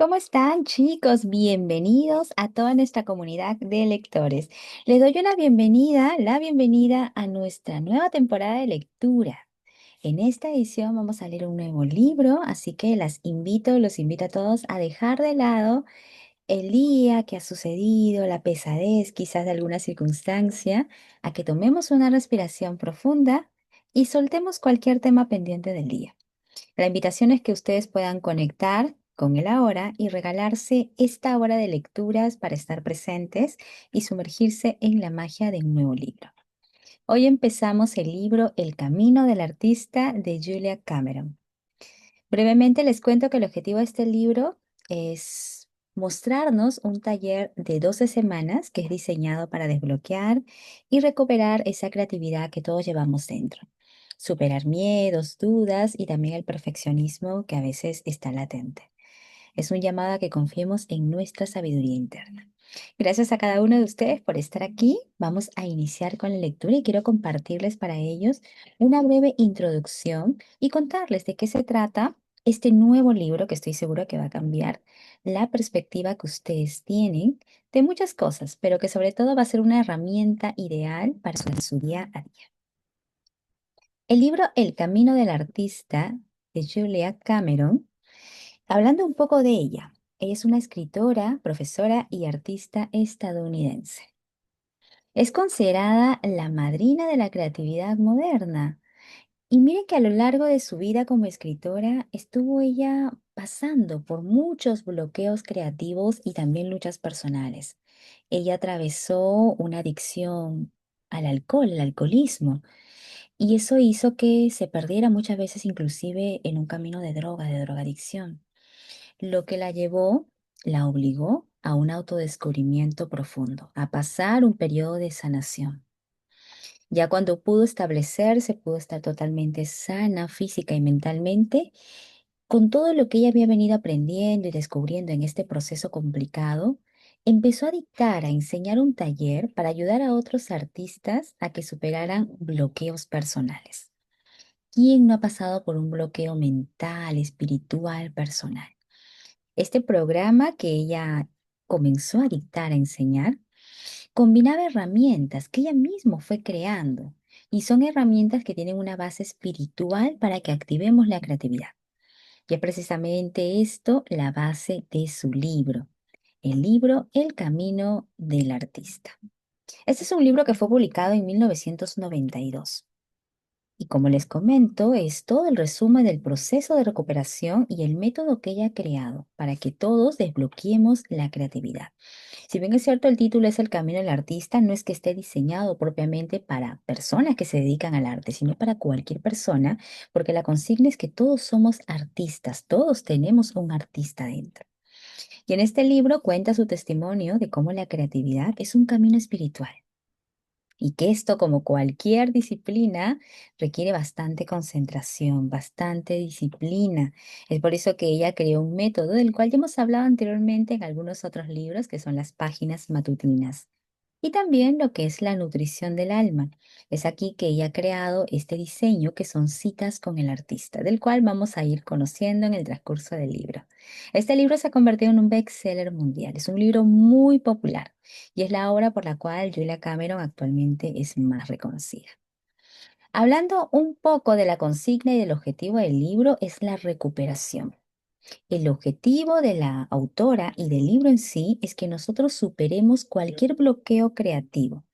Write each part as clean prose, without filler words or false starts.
¿Cómo están, chicos? Bienvenidos a toda nuestra comunidad de lectores. Les doy la bienvenida a nuestra nueva temporada de lectura. En esta edición vamos a leer un nuevo libro, así que los invito a todos a dejar de lado el día que ha sucedido, la pesadez quizás de alguna circunstancia, a que tomemos una respiración profunda y soltemos cualquier tema pendiente del día. La invitación es que ustedes puedan conectar con el ahora y regalarse esta hora de lecturas para estar presentes y sumergirse en la magia de un nuevo libro. Hoy empezamos el libro El Camino del Artista de Julia Cameron. Brevemente les cuento que el objetivo de este libro es mostrarnos un taller de 12 semanas que es diseñado para desbloquear y recuperar esa creatividad que todos llevamos dentro. Superar miedos, dudas y también el perfeccionismo que a veces está latente. Es un llamado a que confiemos en nuestra sabiduría interna. Gracias a cada uno de ustedes por estar aquí. Vamos a iniciar con la lectura y quiero compartirles para ellos una breve introducción y contarles de qué se trata este nuevo libro que estoy segura que va a cambiar la perspectiva que ustedes tienen de muchas cosas, pero que sobre todo va a ser una herramienta ideal para su día a día. El libro El Camino del Artista de Julia Cameron. Hablando un poco de ella, ella es una escritora, profesora y artista estadounidense. Es considerada la madrina de la creatividad moderna. Y miren que a lo largo de su vida como escritora estuvo ella pasando por muchos bloqueos creativos y también luchas personales. Ella atravesó una adicción al alcohol, al alcoholismo, y eso hizo que se perdiera muchas veces inclusive en un camino de droga, de drogadicción, lo que la obligó a un autodescubrimiento profundo, a pasar un periodo de sanación. Ya cuando pudo establecerse, pudo estar totalmente sana física y mentalmente, con todo lo que ella había venido aprendiendo y descubriendo en este proceso complicado, empezó a dictar, a enseñar un taller para ayudar a otros artistas a que superaran bloqueos personales. ¿Quién no ha pasado por un bloqueo mental, espiritual, personal? Este programa que ella comenzó a dictar, a enseñar, combinaba herramientas que ella misma fue creando y son herramientas que tienen una base espiritual para que activemos la creatividad. Y es precisamente esto la base de su libro, el libro El Camino del Artista. Este es un libro que fue publicado en 1992. Y como les comento, es todo el resumen del proceso de recuperación y el método que ella ha creado para que todos desbloqueemos la creatividad. Si bien es cierto, el título es El Camino del Artista, no es que esté diseñado propiamente para personas que se dedican al arte, sino para cualquier persona, porque la consigna es que todos somos artistas, todos tenemos un artista dentro. Y en este libro cuenta su testimonio de cómo la creatividad es un camino espiritual y que esto, como cualquier disciplina, requiere bastante concentración, bastante disciplina. Es por eso que ella creó un método del cual ya hemos hablado anteriormente en algunos otros libros, que son las páginas matutinas. Y también lo que es la nutrición del alma. Es aquí que ella ha creado este diseño que son citas con el artista, del cual vamos a ir conociendo en el transcurso del libro. Este libro se ha convertido en un bestseller mundial. Es un libro muy popular y es la obra por la cual Julia Cameron actualmente es más reconocida. Hablando un poco de la consigna y del objetivo del libro es la recuperación. El objetivo de la autora y del libro en sí es que nosotros superemos cualquier bloqueo creativo.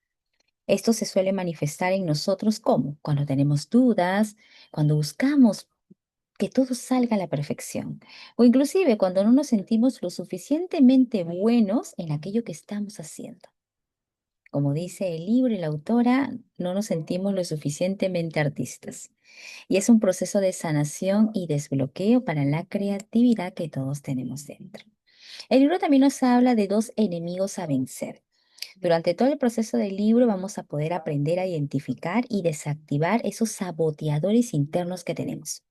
Esto se suele manifestar en nosotros como cuando tenemos dudas, cuando buscamos que todo salga a la perfección, o inclusive cuando no nos sentimos lo suficientemente buenos en aquello que estamos haciendo. Como dice el libro y la autora, no nos sentimos lo suficientemente artistas. Y es un proceso de sanación y desbloqueo para la creatividad que todos tenemos dentro. El libro también nos habla de dos enemigos a vencer. Durante todo el proceso del libro vamos a poder aprender a identificar y desactivar esos saboteadores internos que tenemos.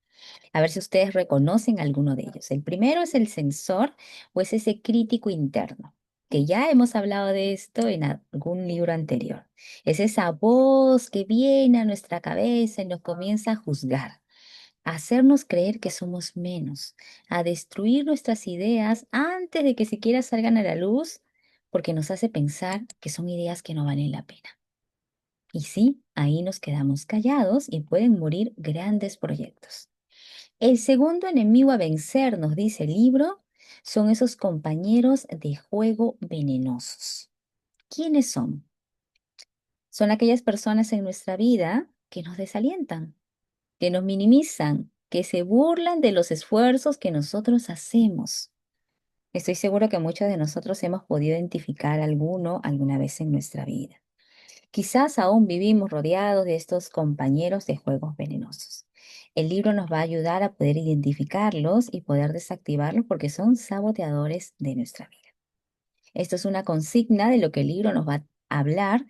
A ver si ustedes reconocen alguno de ellos. El primero es el sensor o es ese crítico interno, que ya hemos hablado de esto en algún libro anterior. Es esa voz que viene a nuestra cabeza y nos comienza a juzgar. a hacernos creer que somos menos, a destruir nuestras ideas antes de que siquiera salgan a la luz, porque nos hace pensar que son ideas que no valen la pena. Y sí, ahí nos quedamos callados y pueden morir grandes proyectos. El segundo enemigo a vencer, nos dice el libro, son esos compañeros de juego venenosos. ¿Quiénes son? Son aquellas personas en nuestra vida que nos desalientan, que nos minimizan, que se burlan de los esfuerzos que nosotros hacemos. Estoy seguro que muchos de nosotros hemos podido identificar alguno alguna vez en nuestra vida. Quizás aún vivimos rodeados de estos compañeros de juegos venenosos. El libro nos va a ayudar a poder identificarlos y poder desactivarlos porque son saboteadores de nuestra vida. Esto es una consigna de lo que el libro nos va a hablar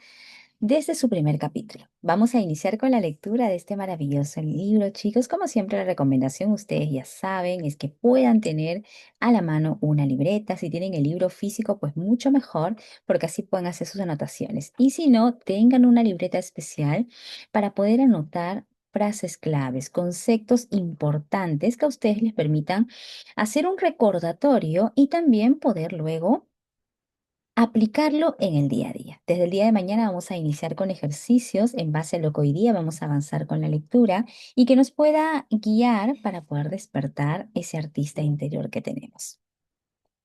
desde su primer capítulo. Vamos a iniciar con la lectura de este maravilloso libro, chicos. Como siempre, la recomendación, ustedes ya saben, es que puedan tener a la mano una libreta. Si tienen el libro físico, pues mucho mejor, porque así pueden hacer sus anotaciones. Y si no, tengan una libreta especial para poder anotar frases claves, conceptos importantes que a ustedes les permitan hacer un recordatorio y también poder luego aplicarlo en el día a día. Desde el día de mañana vamos a iniciar con ejercicios en base a lo que hoy día vamos a avanzar con la lectura y que nos pueda guiar para poder despertar ese artista interior que tenemos.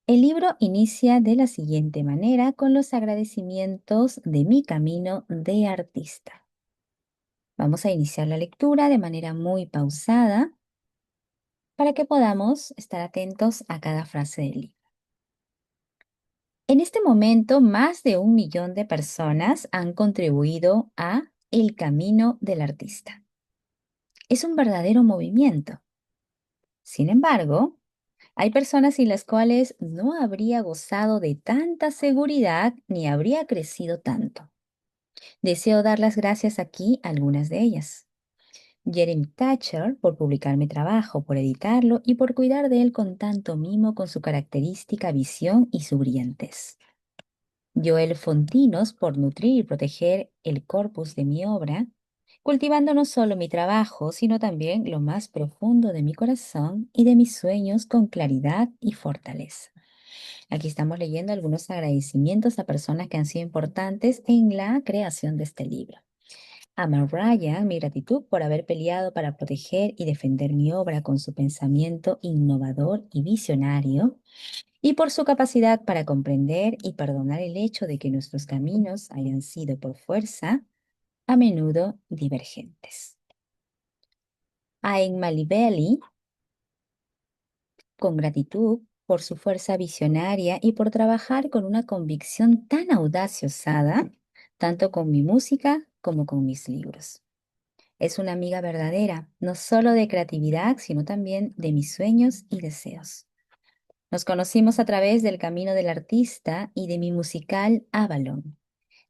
El libro inicia de la siguiente manera con los agradecimientos de mi camino de artista. Vamos a iniciar la lectura de manera muy pausada para que podamos estar atentos a cada frase del libro. En este momento, más de 1 millón de personas han contribuido a El Camino del Artista. Es un verdadero movimiento. Sin embargo, hay personas sin las cuales no habría gozado de tanta seguridad ni habría crecido tanto. Deseo dar las gracias aquí a algunas de ellas. Jeremy Thatcher por publicar mi trabajo, por editarlo y por cuidar de él con tanto mimo con su característica visión y su brillantez. Joel Fontinos por nutrir y proteger el corpus de mi obra, cultivando no solo mi trabajo, sino también lo más profundo de mi corazón y de mis sueños con claridad y fortaleza. Aquí estamos leyendo algunos agradecimientos a personas que han sido importantes en la creación de este libro. A Mar Ryan, mi gratitud por haber peleado para proteger y defender mi obra con su pensamiento innovador y visionario y por su capacidad para comprender y perdonar el hecho de que nuestros caminos hayan sido por fuerza a menudo divergentes. A Emma Libelli, con gratitud por su fuerza visionaria y por trabajar con una convicción tan audaz y osada, tanto con mi música como con mis libros. Es una amiga verdadera, no solo de creatividad, sino también de mis sueños y deseos. Nos conocimos a través del camino del artista y de mi musical Avalon,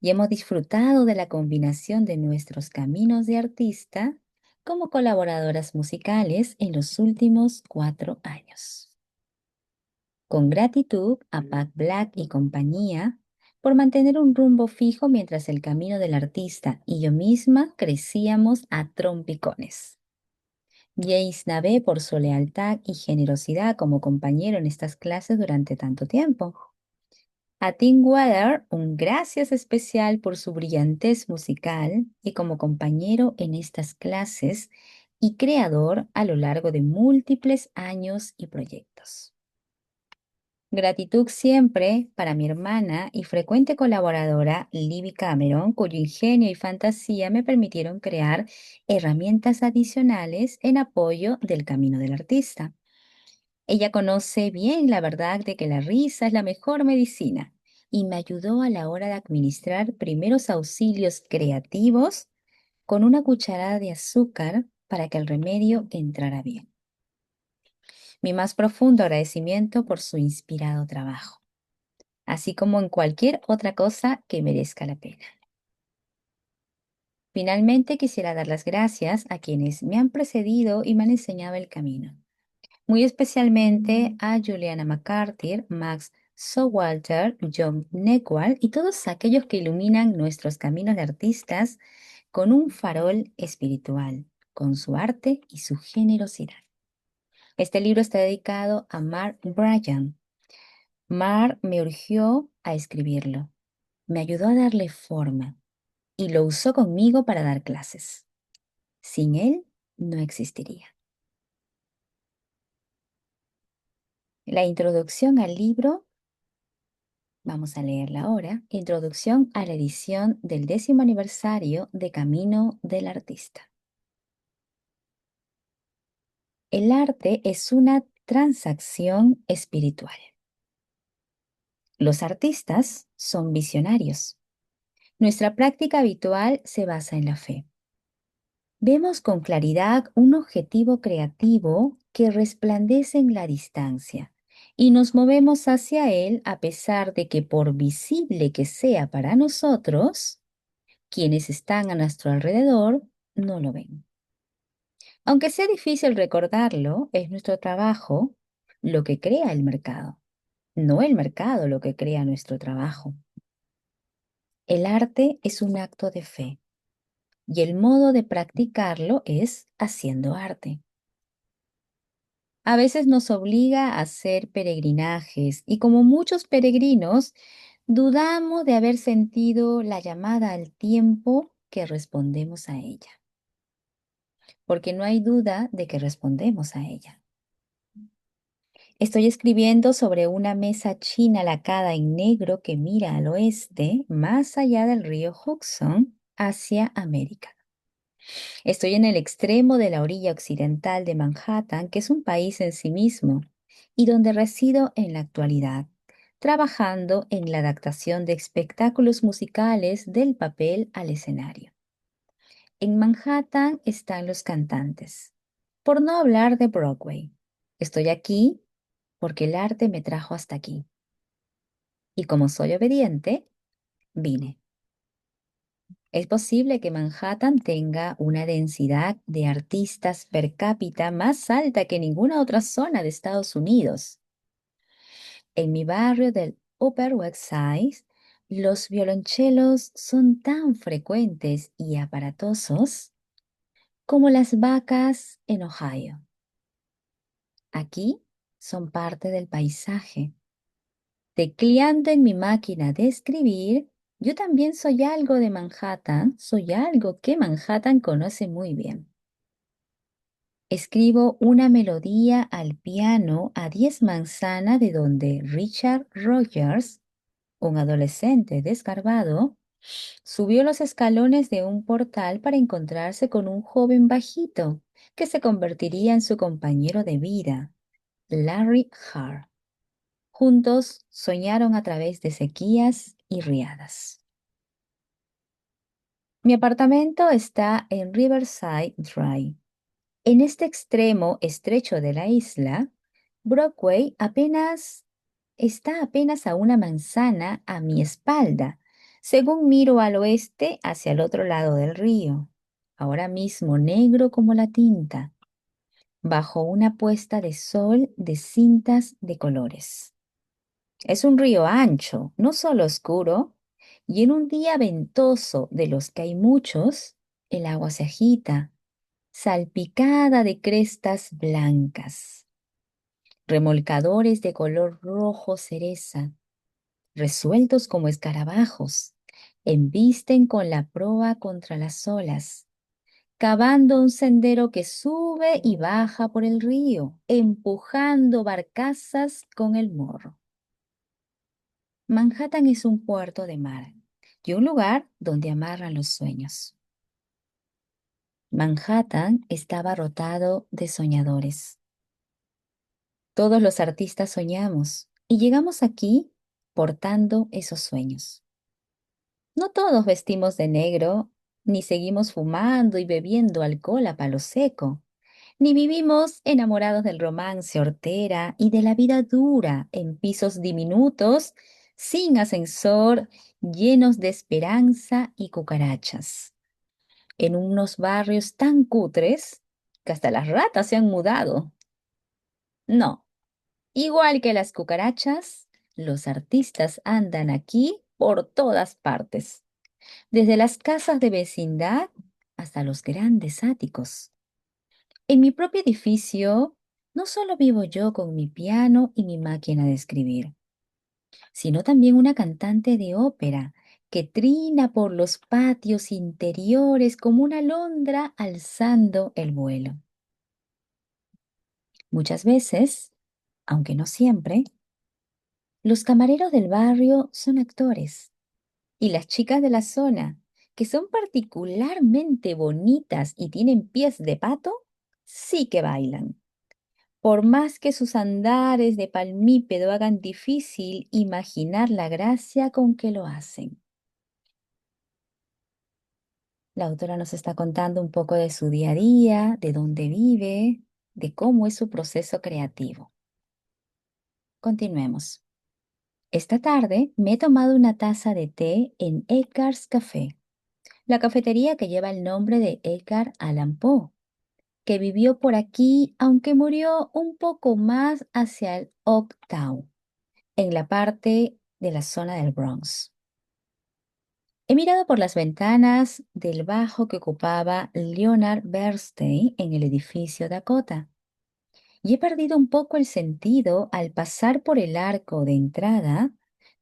y hemos disfrutado de la combinación de nuestros caminos de artista como colaboradoras musicales en los últimos 4 años. Con gratitud a Pat Black y compañía por mantener un rumbo fijo mientras el camino del artista y yo misma crecíamos a trompicones. Jace Navé por su lealtad y generosidad como compañero en estas clases durante tanto tiempo. A Tim Weather, un gracias especial por su brillantez musical y como compañero en estas clases y creador a lo largo de múltiples años y proyectos. Gratitud siempre para mi hermana y frecuente colaboradora Libby Cameron, cuyo ingenio y fantasía me permitieron crear herramientas adicionales en apoyo del camino del artista. Ella conoce bien la verdad de que la risa es la mejor medicina y me ayudó a la hora de administrar primeros auxilios creativos con una cucharada de azúcar para que el remedio entrara bien. Mi más profundo agradecimiento por su inspirado trabajo, así como en cualquier otra cosa que merezca la pena. Finalmente, quisiera dar las gracias a quienes me han precedido y me han enseñado el camino, muy especialmente a Juliana McCarthy, Max Sowalter, John Neckwal y todos aquellos que iluminan nuestros caminos de artistas con un farol espiritual, con su arte y su generosidad. Este libro está dedicado a Mark Bryan. Mark me urgió a escribirlo, me ayudó a darle forma y lo usó conmigo para dar clases. Sin él, no existiría. La introducción al libro, vamos a leerla ahora. Introducción a la edición del 10º aniversario de Camino del Artista. El arte es una transacción espiritual. Los artistas son visionarios. Nuestra práctica habitual se basa en la fe. Vemos con claridad un objetivo creativo que resplandece en la distancia y nos movemos hacia él a pesar de que por visible que sea para nosotros, quienes están a nuestro alrededor no lo ven. Aunque sea difícil recordarlo, es nuestro trabajo lo que crea el mercado, no el mercado lo que crea nuestro trabajo. El arte es un acto de fe y el modo de practicarlo es haciendo arte. A veces nos obliga a hacer peregrinajes y como muchos peregrinos, dudamos de haber sentido la llamada al tiempo que respondemos a ella, porque no hay duda de que respondemos a ella. Estoy escribiendo sobre una mesa china lacada en negro que mira al oeste, más allá del río Hudson, hacia América. Estoy en el extremo de la orilla occidental de Manhattan, que es un país en sí mismo, y donde resido en la actualidad, trabajando en la adaptación de espectáculos musicales del papel al escenario. En Manhattan están los cantantes, por no hablar de Broadway. Estoy aquí porque el arte me trajo hasta aquí. Y como soy obediente, vine. Es posible que Manhattan tenga una densidad de artistas per cápita más alta que ninguna otra zona de Estados Unidos. En mi barrio del Upper West Side, los violonchelos son tan frecuentes y aparatosos como las vacas en Ohio. Aquí son parte del paisaje. Tecleando en mi máquina de escribir, yo también soy algo de Manhattan, soy algo que Manhattan conoce muy bien. Escribo una melodía al piano a 10 manzanas de donde Richard Rogers, un adolescente desgarbado, subió los escalones de un portal para encontrarse con un joven bajito que se convertiría en su compañero de vida, Larry Hart. Juntos soñaron a través de sequías y riadas. Mi apartamento está en Riverside Drive. En este extremo estrecho de la isla, Broadway está apenas a una manzana a mi espalda, según miro al oeste hacia el otro lado del río, ahora mismo negro como la tinta, bajo una puesta de sol de cintas de colores. Es un río ancho, no solo oscuro, y en un día ventoso de los que hay muchos, el agua se agita, salpicada de crestas blancas, remolcadores de color rojo cereza, resueltos como escarabajos, embisten con la proa contra las olas, cavando un sendero que sube y baja por el río, empujando barcazas con el morro. Manhattan es un puerto de mar y un lugar donde amarran los sueños. Manhattan estaba rotado de soñadores. Todos los artistas soñamos y llegamos aquí portando esos sueños. No todos vestimos de negro, ni seguimos fumando y bebiendo alcohol a palo seco, ni vivimos enamorados del romance hortera y de la vida dura en pisos diminutos, sin ascensor, llenos de esperanza y cucarachas, en unos barrios tan cutres que hasta las ratas se han mudado. No, igual que las cucarachas, los artistas andan aquí por todas partes, desde las casas de vecindad hasta los grandes áticos. En mi propio edificio, no solo vivo yo con mi piano y mi máquina de escribir, sino también una cantante de ópera que trina por los patios interiores como una alondra alzando el vuelo. Muchas veces, aunque no siempre, los camareros del barrio son actores y las chicas de la zona, que son particularmente bonitas y tienen pies de pato, sí que bailan. Por más que sus andares de palmípedo hagan difícil imaginar la gracia con que lo hacen. La autora nos está contando un poco de su día a día, de dónde vive, de cómo es su proceso creativo. Continuemos. Esta tarde me he tomado una taza de té en Edgar's Café, la cafetería que lleva el nombre de Edgar Allan Poe, que vivió por aquí aunque murió un poco más hacia el Oaktown, en la parte de la zona del Bronx. He mirado por las ventanas del bajo que ocupaba Leonard Bernstein en el edificio Dakota y he perdido un poco el sentido al pasar por el arco de entrada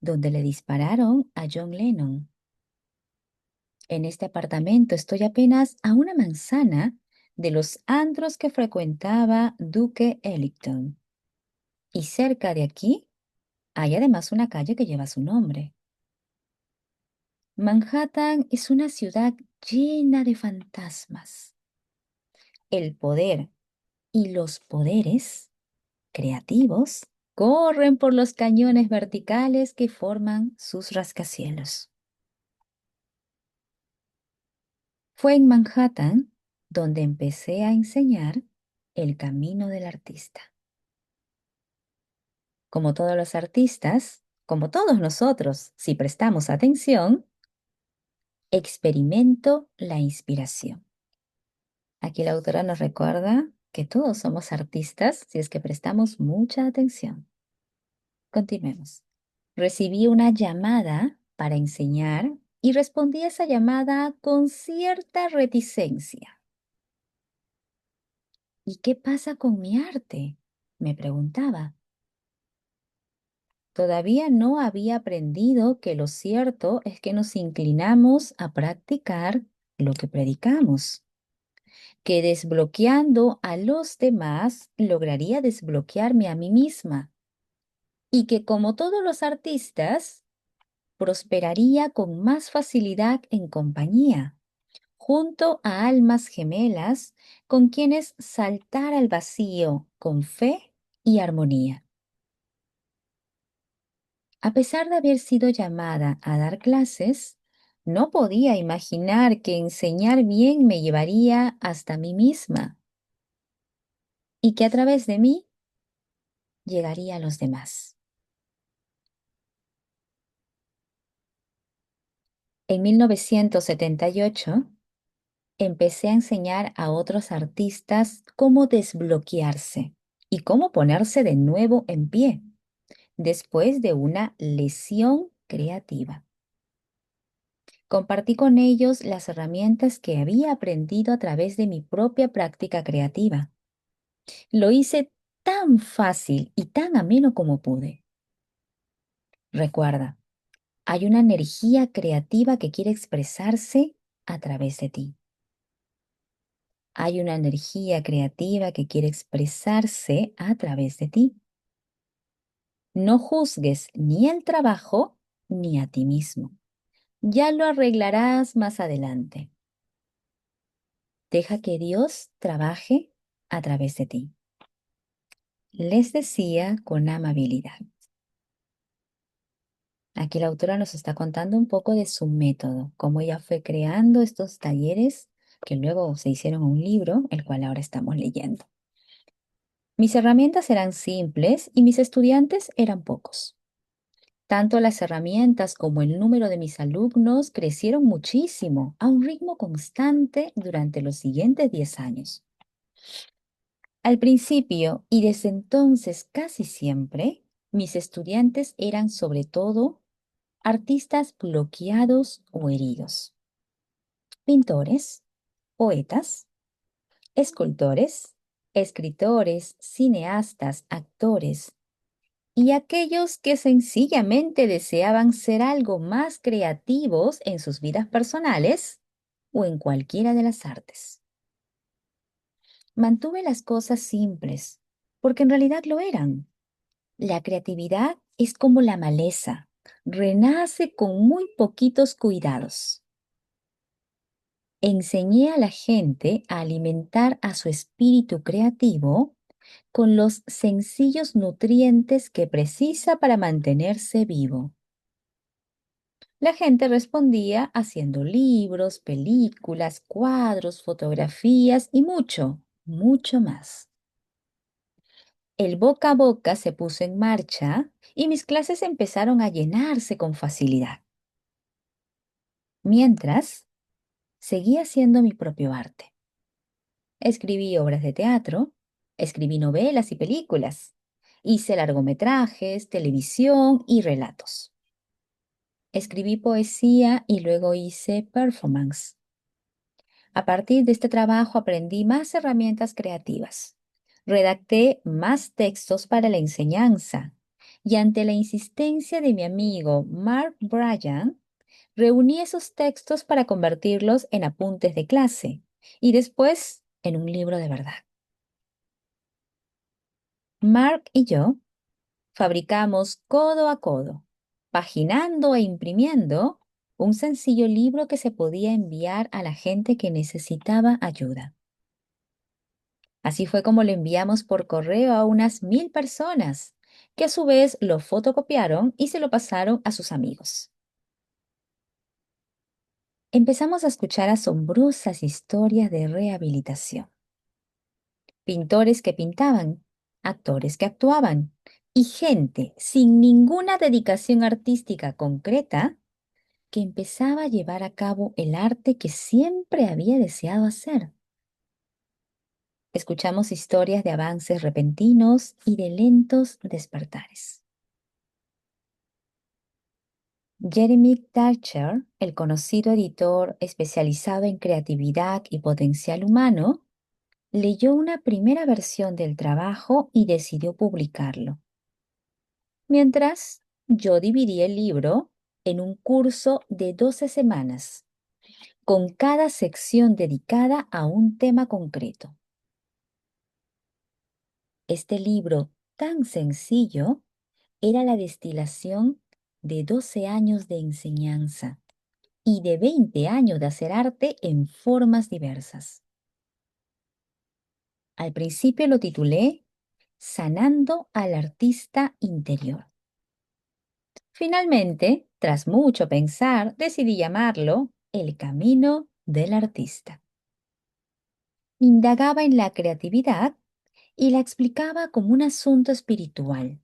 donde le dispararon a John Lennon. En este apartamento estoy apenas a una manzana de los antros que frecuentaba Duke Ellington. Y cerca de aquí hay además una calle que lleva su nombre. Manhattan es una ciudad llena de fantasmas. El poder y los poderes creativos corren por los cañones verticales que forman sus rascacielos. Fue en Manhattan donde empecé a enseñar el camino del artista. Como todos los artistas, como todos nosotros, si prestamos atención, experimento la inspiración. Aquí la autora nos recuerda que todos somos artistas si es que prestamos mucha atención. Continuemos. Recibí una llamada para enseñar y respondí a esa llamada con cierta reticencia. ¿Y qué pasa con mi arte? Me preguntaba. Todavía no había aprendido que lo cierto es que nos inclinamos a practicar lo que predicamos, que desbloqueando a los demás lograría desbloquearme a mí misma y que como todos los artistas, prosperaría con más facilidad en compañía, junto a almas gemelas con quienes saltar al vacío con fe y armonía. A pesar de haber sido llamada a dar clases, no podía imaginar que enseñar bien me llevaría hasta mí misma y que a través de mí llegaría a los demás. En 1978 empecé a enseñar a otros artistas cómo desbloquearse y cómo ponerse de nuevo en pie después de una lesión creativa. Compartí con ellos las herramientas que había aprendido a través de mi propia práctica creativa. Lo hice tan fácil y tan ameno como pude. Recuerda, hay una energía creativa que quiere expresarse a través de ti. Hay una energía creativa que quiere expresarse a través de ti. No juzgues ni el trabajo ni a ti mismo. Ya lo arreglarás más adelante. Deja que Dios trabaje a través de ti. Les decía con amabilidad. Aquí la autora nos está contando un poco de su método, cómo ella fue creando estos talleres que luego se hicieron un libro, el cual ahora estamos leyendo. Mis herramientas eran simples y mis estudiantes eran pocos. Tanto las herramientas como el número de mis alumnos crecieron muchísimo, a un ritmo constante durante los siguientes 10 años. Al principio y desde entonces casi siempre, mis estudiantes eran sobre todo artistas bloqueados o heridos, pintores, poetas, escultores escritores, cineastas, actores y aquellos que sencillamente deseaban ser algo más creativos en sus vidas personales o en cualquiera de las artes. Mantuve las cosas simples, porque en realidad lo eran. La creatividad es como la maleza, renace con muy poquitos cuidados. Enseñé a la gente a alimentar a su espíritu creativo con los sencillos nutrientes que precisa para mantenerse vivo. La gente respondía haciendo libros, películas, cuadros, fotografías y mucho, mucho más. El boca a boca se puso en marcha y mis clases empezaron a llenarse con facilidad. Mientras, seguí haciendo mi propio arte. Escribí obras de teatro, escribí novelas y películas, hice largometrajes, televisión y relatos. Escribí poesía y luego hice performance. A partir de este trabajo aprendí más herramientas creativas. Redacté más textos para la enseñanza y ante la insistencia de mi amigo Mark Bryan, reuní esos textos para convertirlos en apuntes de clase y después en un libro de verdad. Mark y yo fabricamos codo a codo, paginando e imprimiendo un sencillo libro que se podía enviar a la gente que necesitaba ayuda. Así fue como lo enviamos por correo a unas 1000 personas, que a su vez lo fotocopiaron y se lo pasaron a sus amigos. Empezamos a escuchar asombrosas historias de rehabilitación. Pintores que pintaban, actores que actuaban y gente sin ninguna dedicación artística concreta que empezaba a llevar a cabo el arte que siempre había deseado hacer. Escuchamos historias de avances repentinos y de lentos despertares. Jeremy Thatcher, el conocido editor especializado en creatividad y potencial humano, leyó una primera versión del trabajo y decidió publicarlo. Mientras, yo dividí el libro en un curso de 12 semanas, con cada sección dedicada a un tema concreto. Este libro tan sencillo era la destilación de 12 años de enseñanza y de 20 años de hacer arte en formas diversas. Al principio lo titulé Sanando al artista interior. Finalmente, tras mucho pensar, decidí llamarlo El camino del artista. Indagaba en la creatividad y la explicaba como un asunto espiritual.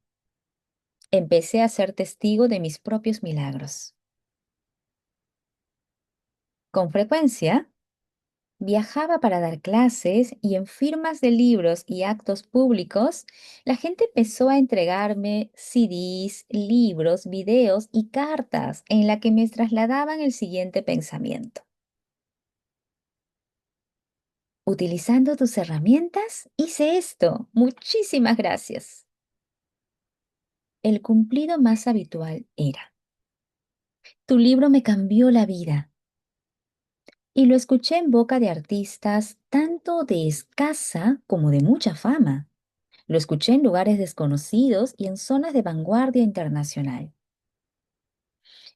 Empecé a ser testigo de mis propios milagros. Con frecuencia, viajaba para dar clases y en firmas de libros y actos públicos, la gente empezó a entregarme CDs, libros, videos y cartas en la que me trasladaban el siguiente pensamiento. Utilizando tus herramientas, hice esto. Muchísimas gracias. El cumplido más habitual era, tu libro me cambió la vida. Y lo escuché en boca de artistas tanto de escasa como de mucha fama. Lo escuché en lugares desconocidos y en zonas de vanguardia internacional.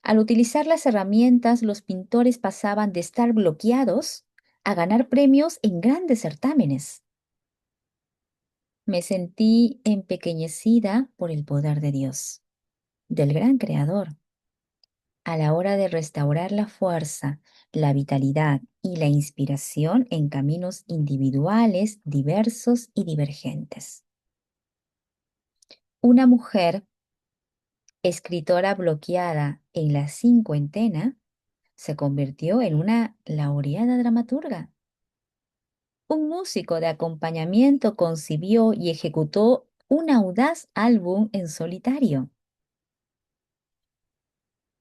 Al utilizar las herramientas, los pintores pasaban de estar bloqueados a ganar premios en grandes certámenes. Me sentí empequeñecida por el poder de Dios, del gran creador. A la hora de restaurar la fuerza, la vitalidad y la inspiración en caminos individuales, diversos y divergentes. Una mujer, escritora bloqueada en la cincuentena, se convirtió en una laureada dramaturga. Un músico de acompañamiento concibió y ejecutó un audaz álbum en solitario.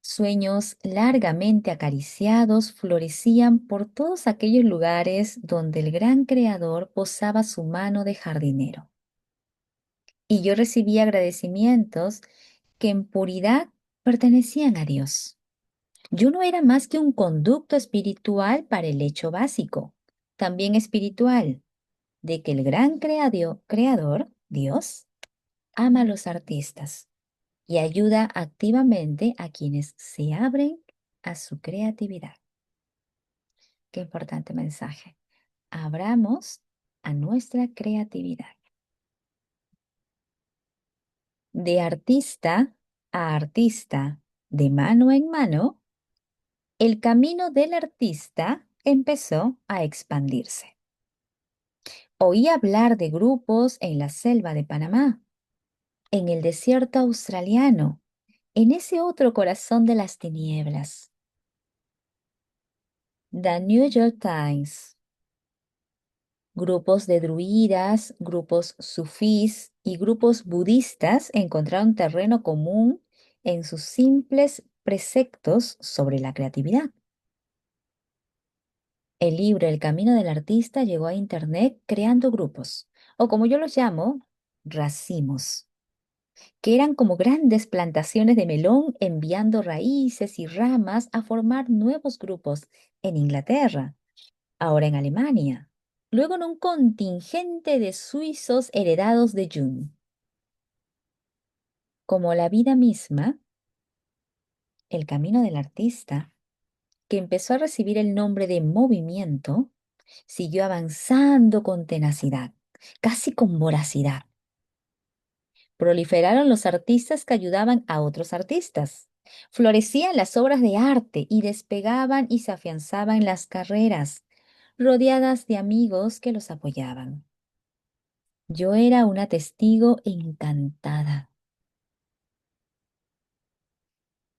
Sueños largamente acariciados florecían por todos aquellos lugares donde el gran creador posaba su mano de jardinero. Y yo recibía agradecimientos que en puridad pertenecían a Dios. Yo no era más que un conducto espiritual para el hecho básico, también espiritual, de que el gran creador, Dios, ama a los artistas y ayuda activamente a quienes se abren a su creatividad. Qué importante mensaje. Abramos a nuestra creatividad. De artista a artista, de mano en mano, el camino del artista empezó a expandirse. Oí hablar de grupos en la selva de Panamá, en el desierto australiano, en ese otro corazón de las tinieblas. The New York Times. Grupos de druidas, grupos sufís y grupos budistas encontraron terreno común en sus simples preceptos sobre la creatividad. El libro El Camino del Artista llegó a Internet creando grupos, o como yo los llamo, racimos, que eran como grandes plantaciones de melón enviando raíces y ramas a formar nuevos grupos en Inglaterra, ahora en Alemania, luego en un contingente de suizos heredados de Jung. Como la vida misma, el camino del artista, que empezó a recibir el nombre de movimiento, siguió avanzando con tenacidad, casi con voracidad. Proliferaron los artistas que ayudaban a otros artistas. Florecían las obras de arte y despegaban y se afianzaban las carreras, rodeadas de amigos que los apoyaban. Yo era una testigo encantada.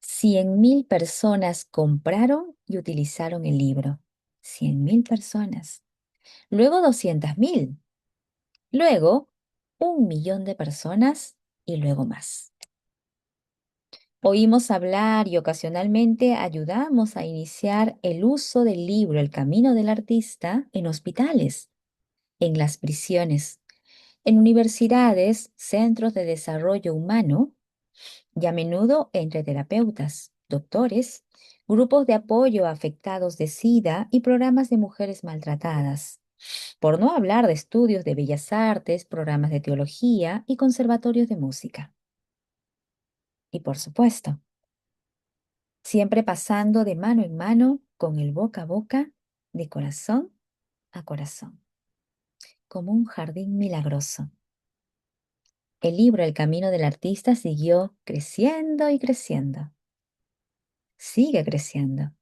100.000 personas compraron y utilizaron el libro. 100.000 personas. Luego 200.000. Luego 1.000.000 de personas y luego más. Oímos hablar y ocasionalmente ayudamos a iniciar el uso del libro El Camino del Artista en hospitales, en las prisiones, en universidades, centros de desarrollo humano y a menudo entre terapeutas, doctores, grupos de apoyo a afectados de SIDA y programas de mujeres maltratadas. Por no hablar de estudios de bellas artes, programas de teología y conservatorios de música. Y por supuesto, siempre pasando de mano en mano con el boca a boca, de corazón a corazón, como un jardín milagroso. El libro El Camino del Artista siguió creciendo y creciendo. Sigue creciendo.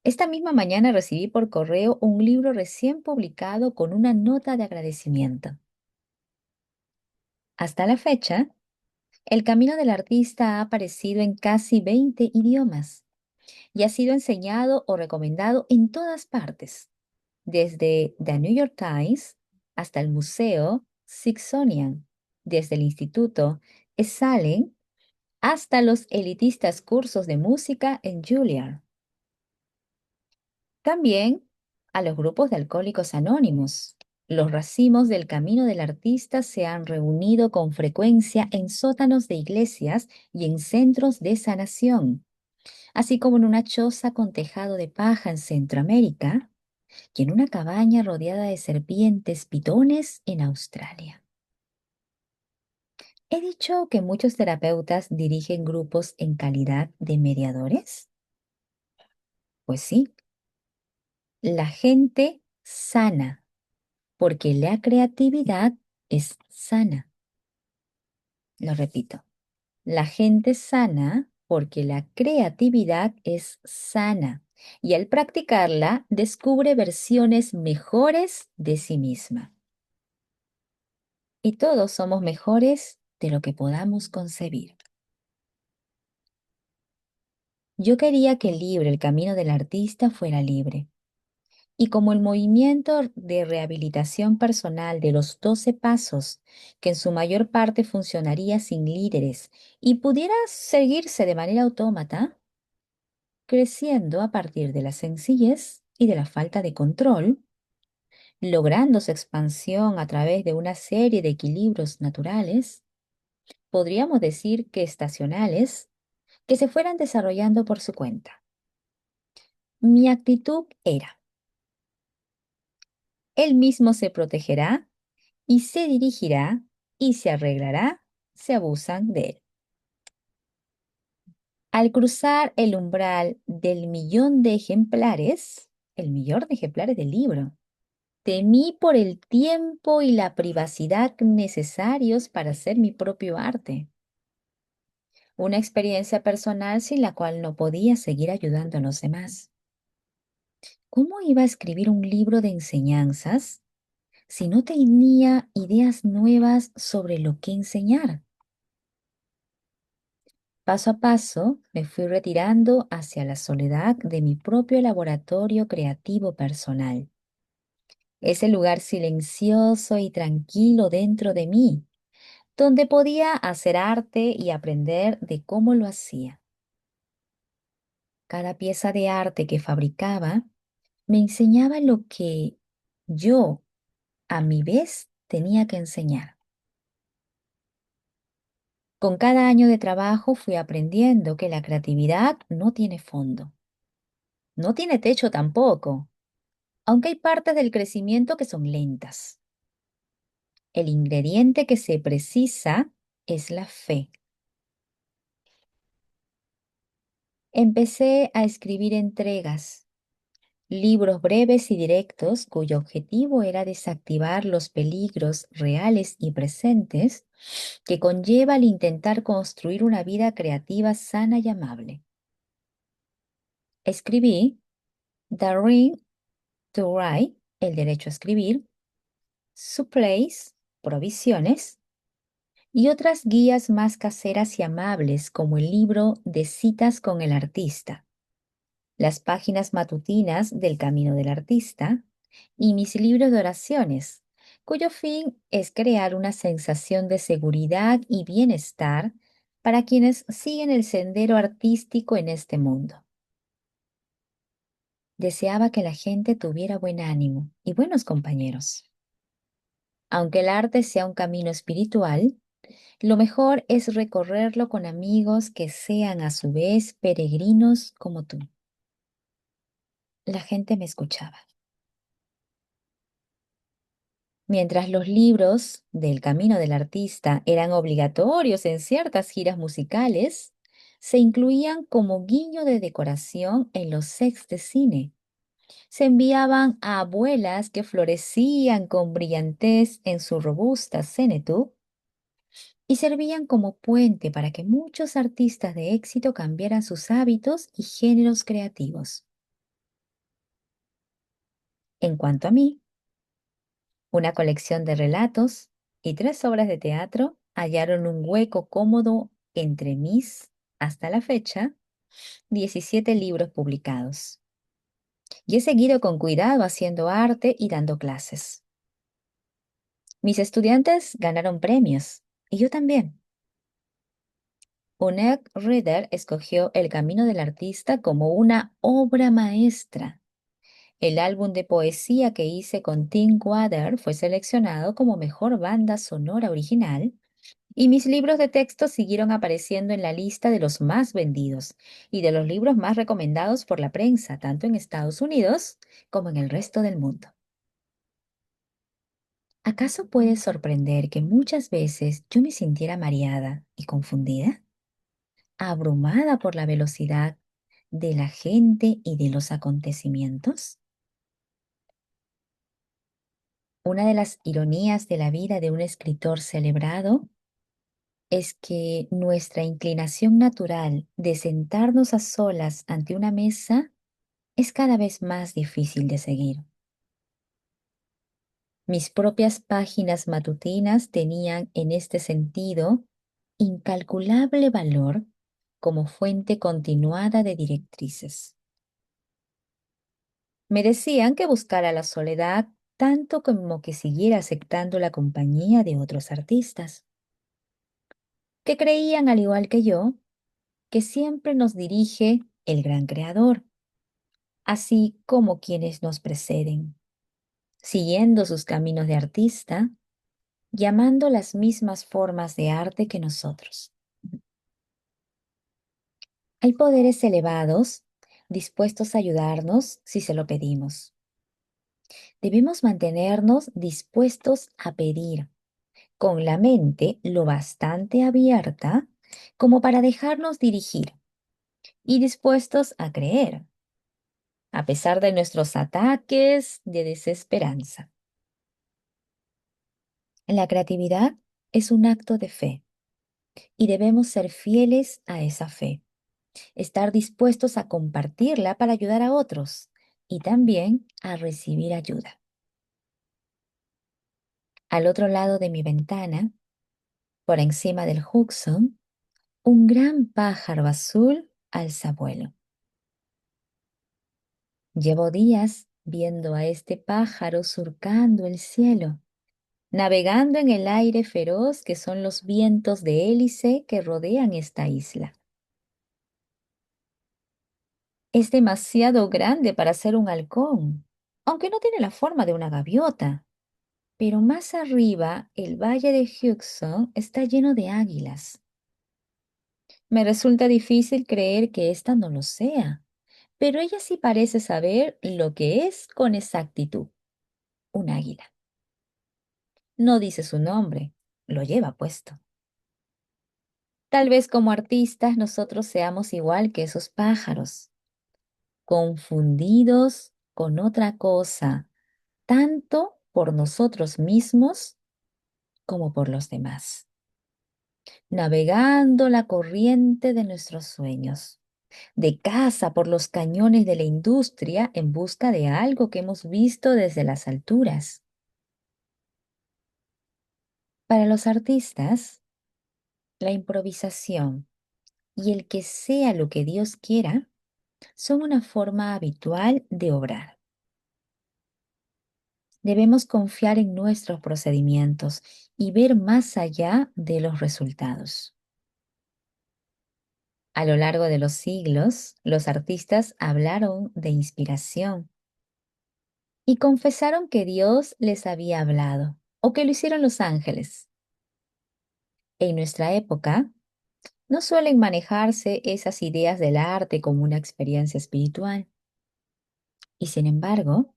Esta misma mañana recibí por correo un libro recién publicado con una nota de agradecimiento. Hasta la fecha, El Camino del Artista ha aparecido en casi 20 idiomas y ha sido enseñado o recomendado en todas partes, desde The New York Times hasta el Museo Smithsonian, desde el Instituto Esalen hasta los elitistas cursos de música en Juilliard. También a los grupos de alcohólicos anónimos. Los racimos del Camino del Artista se han reunido con frecuencia en sótanos de iglesias y en centros de sanación, así como en una choza con tejado de paja en Centroamérica y en una cabaña rodeada de serpientes pitones en Australia. ¿He dicho que muchos terapeutas dirigen grupos en calidad de mediadores? Pues sí, la gente sana, porque la creatividad es sana. Lo repito, la gente sana porque la creatividad es sana y al practicarla descubre versiones mejores de sí misma. Y todos somos mejores de lo que podamos concebir. Yo quería que el libro El Camino del Artista fuera libre, Y como el movimiento de rehabilitación personal de los 12 pasos, que en su mayor parte funcionaría sin líderes y pudiera seguirse de manera autómata, creciendo a partir de la sencillez y de la falta de control, logrando su expansión a través de una serie de equilibrios naturales, podríamos decir que estacionales, que se fueran desarrollando por su cuenta. Mi actitud era, él mismo se protegerá y se dirigirá y se arreglará si abusan de él. Al cruzar el umbral del millón de ejemplares, el millón de ejemplares del libro, temí por el tiempo y la privacidad necesarios para hacer mi propio arte, una experiencia personal sin la cual no podía seguir ayudando a los demás. ¿Cómo iba a escribir un libro de enseñanzas si no tenía ideas nuevas sobre lo que enseñar? Paso a paso me fui retirando hacia la soledad de mi propio laboratorio creativo personal, ese lugar silencioso y tranquilo dentro de mí, donde podía hacer arte y aprender de cómo lo hacía. Cada pieza de arte que fabricaba me enseñaba lo que yo, a mi vez, tenía que enseñar. Con cada año de trabajo fui aprendiendo que la creatividad no tiene fondo, no tiene techo tampoco, aunque hay partes del crecimiento que son lentas. El ingrediente que se precisa es la fe. Empecé a escribir entregas, libros breves y directos cuyo objetivo era desactivar los peligros reales y presentes que conlleva el intentar construir una vida creativa sana y amable. Escribí The Ring to Write, el derecho a escribir, Supplies, provisiones, y otras guías más caseras y amables como el libro de citas con el artista, las páginas matutinas del Camino del Artista y mis libros de oraciones, cuyo fin es crear una sensación de seguridad y bienestar para quienes siguen el sendero artístico en este mundo. Deseaba que la gente tuviera buen ánimo y buenos compañeros. Aunque el arte sea un camino espiritual, lo mejor es recorrerlo con amigos que sean a su vez peregrinos como tú. La gente me escuchaba. Mientras los libros del Camino del Artista eran obligatorios en ciertas giras musicales, se incluían como guiño de decoración en los sets de cine. Se enviaban a abuelas que florecían con brillantez en su robusta senectud y servían como puente para que muchos artistas de éxito cambiaran sus hábitos y géneros creativos. En cuanto a mí, una colección de relatos y 3 obras de teatro hallaron un hueco cómodo entre mis, hasta la fecha, 17 libros publicados. Y he seguido con cuidado haciendo arte y dando clases. Mis estudiantes ganaron premios, y yo también. UNED Reader escogió El Camino del Artista como una obra maestra. El álbum de poesía que hice con Tim Water fue seleccionado como mejor banda sonora original y mis libros de texto siguieron apareciendo en la lista de los más vendidos y de los libros más recomendados por la prensa, tanto en Estados Unidos como en el resto del mundo. ¿Acaso puede sorprender que muchas veces yo me sintiera mareada y confundida, abrumada por la velocidad de la gente y de los acontecimientos? Una de las ironías de la vida de un escritor celebrado es que nuestra inclinación natural de sentarnos a solas ante una mesa es cada vez más difícil de seguir. Mis propias páginas matutinas tenían en este sentido incalculable valor como fuente continuada de directrices. Me decían que buscara la soledad tanto como que siguiera aceptando la compañía de otros artistas, que creían, al igual que yo, que siempre nos dirige el gran creador, así como quienes nos preceden, siguiendo sus caminos de artista, llamando las mismas formas de arte que nosotros. Hay poderes elevados dispuestos a ayudarnos si se lo pedimos. Debemos mantenernos dispuestos a pedir, con la mente lo bastante abierta como para dejarnos dirigir y dispuestos a creer, a pesar de nuestros ataques de desesperanza. La creatividad es un acto de fe y debemos ser fieles a esa fe, estar dispuestos a compartirla para ayudar a otros y también a recibir ayuda. Al otro lado de mi ventana, por encima del Hudson, un gran pájaro azul alza vuelo. Llevo días viendo a este pájaro surcando el cielo, navegando en el aire feroz que son los vientos de hélice que rodean esta isla. Es demasiado grande para ser un halcón, aunque no tiene la forma de una gaviota. Pero más arriba, el valle de Hudson está lleno de águilas. Me resulta difícil creer que ésta no lo sea, pero ella sí parece saber lo que es con exactitud un águila. No dice su nombre, lo lleva puesto. Tal vez como artistas nosotros seamos igual que esos pájaros, confundidos con otra cosa, tanto por nosotros mismos como por los demás, navegando la corriente de nuestros sueños, de caza por los cañones de la industria en busca de algo que hemos visto desde las alturas. Para los artistas, la improvisación y el que sea lo que Dios quiera son una forma habitual de obrar. Debemos confiar en nuestros procedimientos y ver más allá de los resultados. A lo largo de los siglos, los artistas hablaron de inspiración y confesaron que Dios les había hablado o que lo hicieron los ángeles. En nuestra época, no suelen manejarse esas ideas del arte como una experiencia espiritual. Y sin embargo,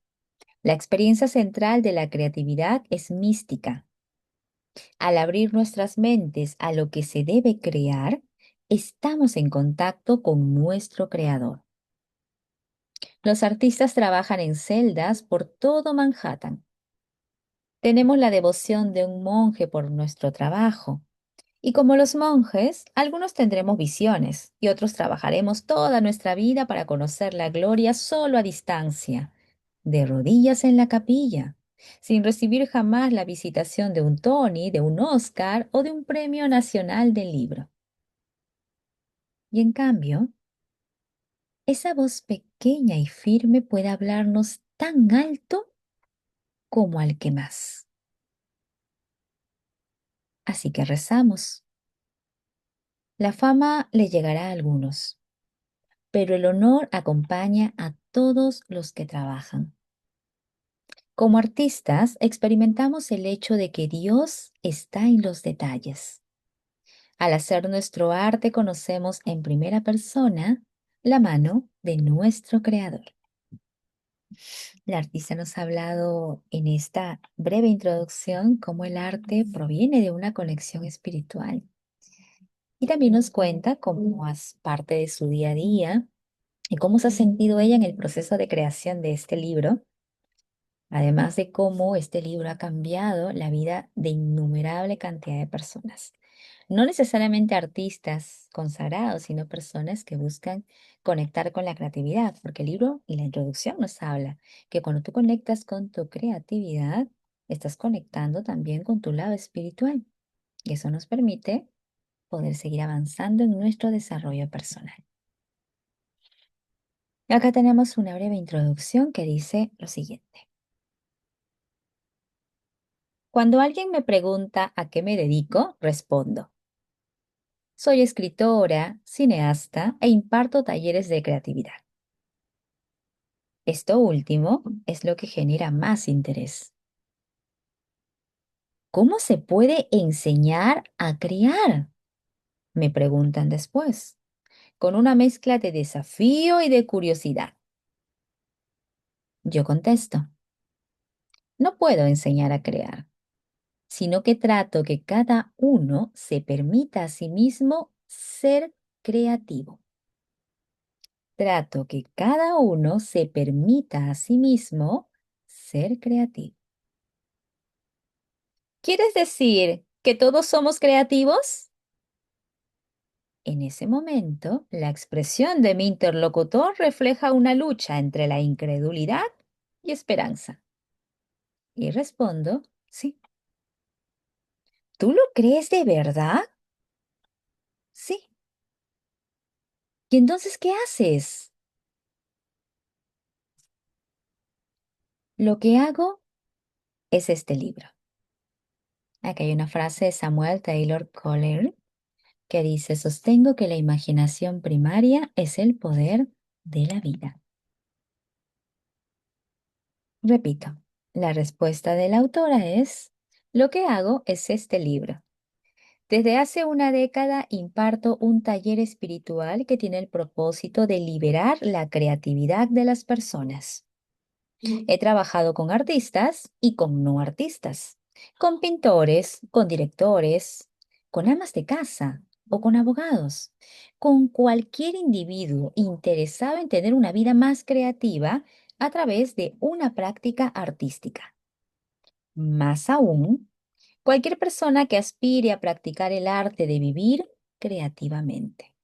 la experiencia central de la creatividad es mística. Al abrir nuestras mentes a lo que se debe crear, estamos en contacto con nuestro creador. Los artistas trabajan en celdas por todo Manhattan. Tenemos la devoción de un monje por nuestro trabajo. Y como los monjes, algunos tendremos visiones y otros trabajaremos toda nuestra vida para conocer la gloria solo a distancia, de rodillas en la capilla, sin recibir jamás la visitación de un Tony, de un Oscar o de un premio nacional del libro. Y en cambio, esa voz pequeña y firme puede hablarnos tan alto como al que más. Así que rezamos. La fama le llegará a algunos, pero el honor acompaña a todos los que trabajan. Como artistas, experimentamos el hecho de que Dios está en los detalles. Al hacer nuestro arte, conocemos en primera persona la mano de nuestro creador. La artista nos ha hablado en esta breve introducción cómo el arte proviene de una conexión espiritual. Y también nos cuenta cómo es parte de su día a día y cómo se ha sentido ella en el proceso de creación de este libro, además de cómo este libro ha cambiado la vida de innumerable cantidad de personas. No necesariamente artistas consagrados, sino personas que buscan conectar con la creatividad, porque el libro y la introducción nos habla que cuando tú conectas con tu creatividad, estás conectando también con tu lado espiritual. Y eso nos permite poder seguir avanzando en nuestro desarrollo personal. Acá tenemos una breve introducción que dice lo siguiente. Cuando alguien me pregunta a qué me dedico, respondo. Soy escritora, cineasta e imparto talleres de creatividad. Esto último es lo que genera más interés. ¿Cómo se puede enseñar a crear? Me preguntan después, con una mezcla de desafío y de curiosidad. Yo contesto, no puedo enseñar a crear, sino que trato que cada uno se permita a sí mismo ser creativo. Trato que cada uno se permita a sí mismo ser creativo. ¿Quieres decir que todos somos creativos? En ese momento, la expresión de mi interlocutor refleja una lucha entre la incredulidad y esperanza. Y respondo, sí. ¿Tú lo crees de verdad? Sí. ¿Y entonces qué haces? Lo que hago es este libro. Aquí hay una frase de Samuel Taylor Coleridge que dice, sostengo que la imaginación primaria es el poder de la vida. Repito, la respuesta de la autora es, lo que hago es este libro. Desde hace una década imparto un taller espiritual que tiene el propósito de liberar la creatividad de las personas. He trabajado con artistas y con no artistas, con pintores, con directores, con amas de casa o con abogados, con cualquier individuo interesado en tener una vida más creativa a través de una práctica artística. Más aún, cualquier persona que aspire a practicar el arte de vivir creativamente.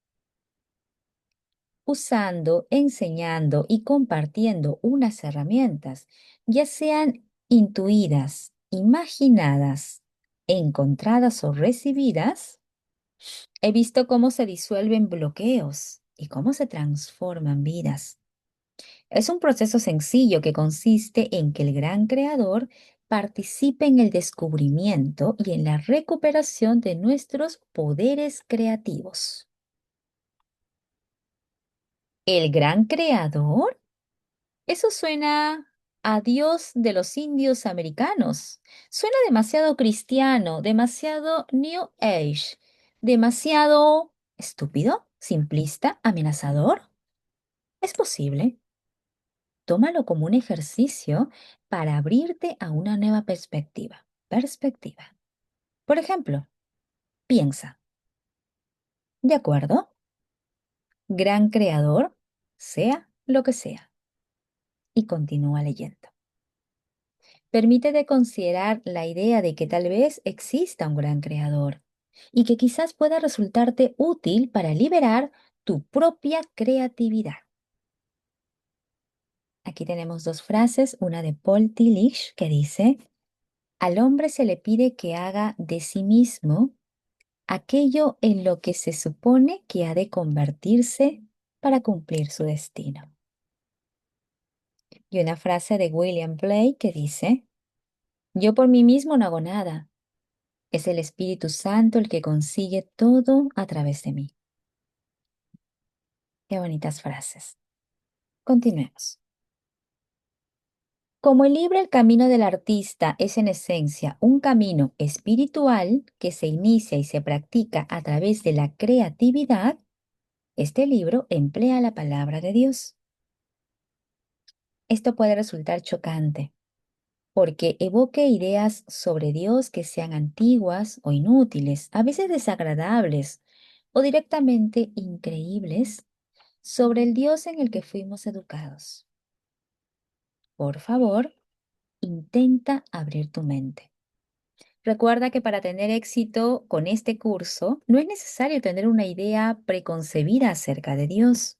Usando, enseñando y compartiendo unas herramientas, ya sean intuidas, imaginadas, encontradas o recibidas, he visto cómo se disuelven bloqueos y cómo se transforman vidas. Es un proceso sencillo que consiste en que el gran creador participe en el descubrimiento y en la recuperación de nuestros poderes creativos. ¿El gran creador? Eso suena a Dios de los indios americanos. Suena demasiado cristiano, demasiado New Age, demasiado estúpido, simplista, amenazador. Es posible. Tómalo como un ejercicio para abrirte a una nueva perspectiva. Perspectiva. Por ejemplo, piensa, ¿de acuerdo? Gran creador, sea lo que sea. Y continúa leyendo. Permítete considerar la idea de que tal vez exista un gran creador y que quizás pueda resultarte útil para liberar tu propia creatividad. Aquí tenemos dos frases, una de Paul Tillich que dice, al hombre se le pide que haga de sí mismo aquello en lo que se supone que ha de convertirse para cumplir su destino. Y una frase de William Blake que dice, yo por mí mismo no hago nada. Es el Espíritu Santo el que consigue todo a través de mí. Qué bonitas frases. Continuemos. Como el libro El Camino del Artista es en esencia un camino espiritual que se inicia y se practica a través de la creatividad, este libro emplea la palabra de Dios. Esto puede resultar chocante porque evoque ideas sobre Dios que sean antiguas o inútiles, a veces desagradables o directamente increíbles sobre el Dios en el que fuimos educados. Por favor, intenta abrir tu mente. Recuerda que para tener éxito con este curso no es necesario tener una idea preconcebida acerca de Dios.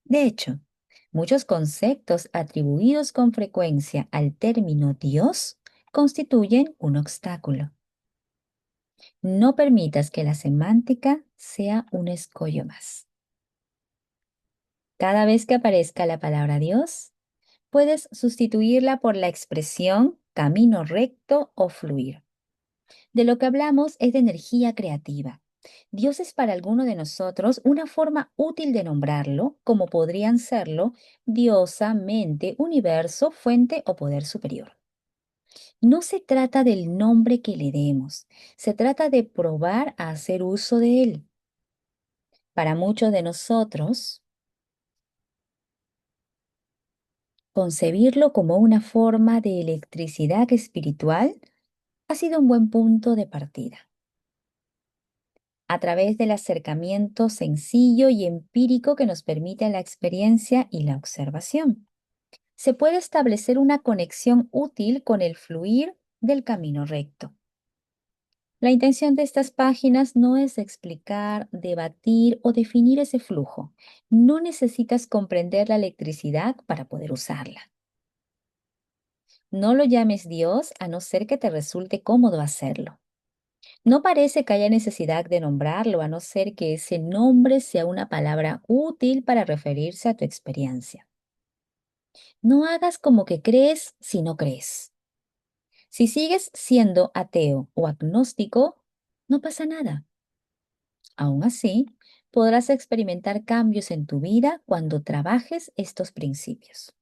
De hecho, muchos conceptos atribuidos con frecuencia al término Dios constituyen un obstáculo. No permitas que la semántica sea un escollo más. Cada vez que aparezca la palabra Dios, puedes sustituirla por la expresión camino recto o fluir. De lo que hablamos es de energía creativa. Dios es para alguno de nosotros una forma útil de nombrarlo, como podrían serlo diosa, mente, universo, fuente o poder superior. No se trata del nombre que le demos, se trata de probar a hacer uso de él. Para muchos de nosotros, concebirlo como una forma de electricidad espiritual ha sido un buen punto de partida. A través del acercamiento sencillo y empírico que nos permite la experiencia y la observación, se puede establecer una conexión útil con el fluir del camino recto. La intención de estas páginas no es explicar, debatir o definir ese flujo. No necesitas comprender la electricidad para poder usarla. No lo llames Dios a no ser que te resulte cómodo hacerlo. No parece que haya necesidad de nombrarlo a no ser que ese nombre sea una palabra útil para referirse a tu experiencia. No hagas como que crees si no crees. Si sigues siendo ateo o agnóstico, no pasa nada. Aún así, podrás experimentar cambios en tu vida cuando trabajes estos principios.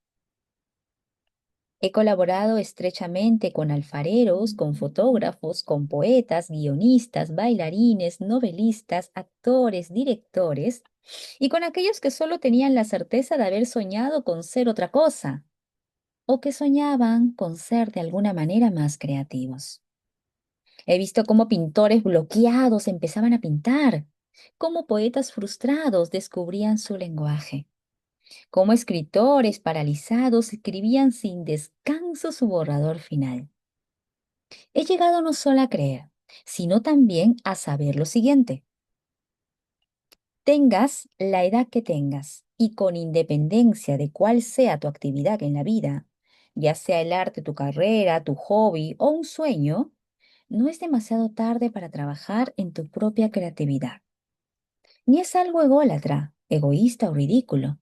He colaborado estrechamente con alfareros, con fotógrafos, con poetas, guionistas, bailarines, novelistas, actores, directores y con aquellos que solo tenían la certeza de haber soñado con ser otra cosa o que soñaban con ser de alguna manera más creativos. He visto cómo pintores bloqueados empezaban a pintar, cómo poetas frustrados descubrían su lenguaje, cómo escritores paralizados escribían sin descanso su borrador final. He llegado no solo a creer, sino también a saber lo siguiente. Tengas la edad que tengas y con independencia de cuál sea tu actividad en la vida, ya sea el arte, tu carrera, tu hobby o un sueño, no es demasiado tarde para trabajar en tu propia creatividad. Ni es algo ególatra, egoísta o ridículo.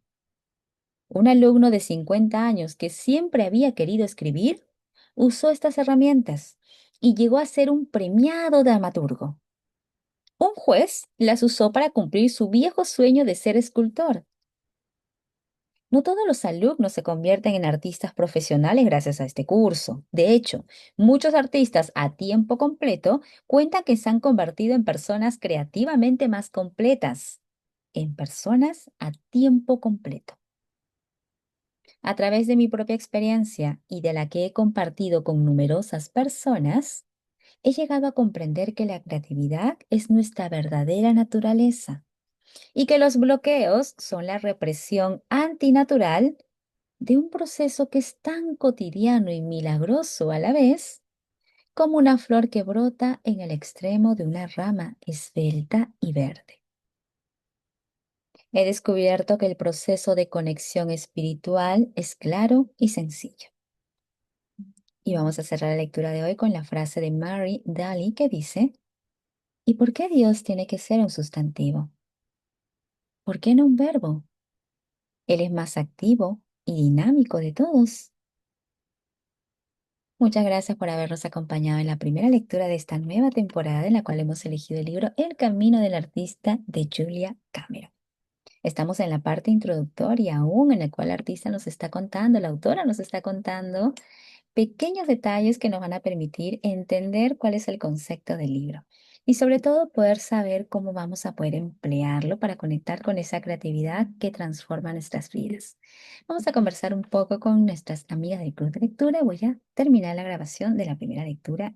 Un alumno de 50 años que siempre había querido escribir usó estas herramientas y llegó a ser un premiado dramaturgo. Un juez las usó para cumplir su viejo sueño de ser escultor. No todos los alumnos se convierten en artistas profesionales gracias a este curso. De hecho, muchos artistas a tiempo completo cuentan que se han convertido en personas creativamente más completas, en personas a tiempo completo. A través de mi propia experiencia y de la que he compartido con numerosas personas, he llegado a comprender que la creatividad es nuestra verdadera naturaleza y que los bloqueos son la represión antinatural de un proceso que es tan cotidiano y milagroso a la vez como una flor que brota en el extremo de una rama esbelta y verde. He descubierto que el proceso de conexión espiritual es claro y sencillo. Y vamos a cerrar la lectura de hoy con la frase de Mary Daly que dice, ¿y por qué Dios tiene que ser un sustantivo? ¿Por qué no un verbo? Él es más activo y dinámico de todos. Muchas gracias por habernos acompañado en la primera lectura de esta nueva temporada en la cual hemos elegido el libro El camino del artista de Julia Cameron. Estamos en la parte introductoria aún en la cual el artista nos está contando, la autora nos está contando pequeños detalles que nos van a permitir entender cuál es el concepto del libro y sobre todo poder saber cómo vamos a poder emplearlo para conectar con esa creatividad que transforma nuestras vidas. Vamos a conversar un poco con nuestras amigas del club de lectura. Voy a terminar la grabación de la primera lectura.